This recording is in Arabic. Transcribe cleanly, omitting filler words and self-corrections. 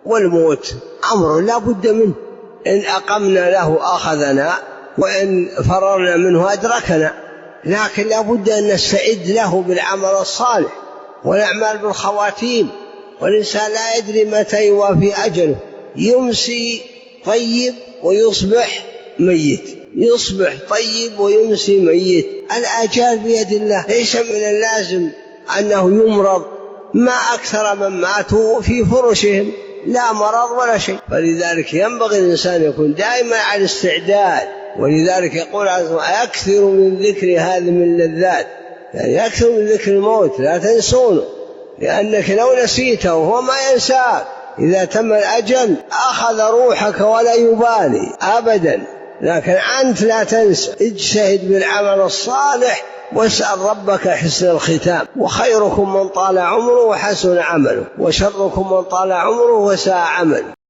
والموت أمر لا بد منه، إن أقمنا له أخذنا وإن فررنا منه أدركنا، لكن لا بد أن نستعد له بالعمل الصالح والأعمال بالخواتيم. والإنسان لا يدري متى يوافي أجله، يمسي طيب ويصبح ميت، يصبح طيب ويمسي ميت. الآجال بيد الله، ليس من اللازم أنه يمرض، ما أكثر من ماتوا في فرشهم لا مرض ولا شيء. فلذلك ينبغي الإنسان يكون دائما على الاستعداد. ولذلك يقول عز وجل أكثر من ذكر هذه من اللذات، يعني أكثر من ذكر الموت، لا تنسونه، لأنك لو نسيته هو ما ينساك. إذا تم الأجل أخذ روحك ولا يبالي أبدا، لكن أنت لا تنسى. اجتهد بالعمل الصالح واسأل ربك حسن الختام. وخيركم من طال عمره وحسن عمله، وشركم من طال عمره وساء عمله.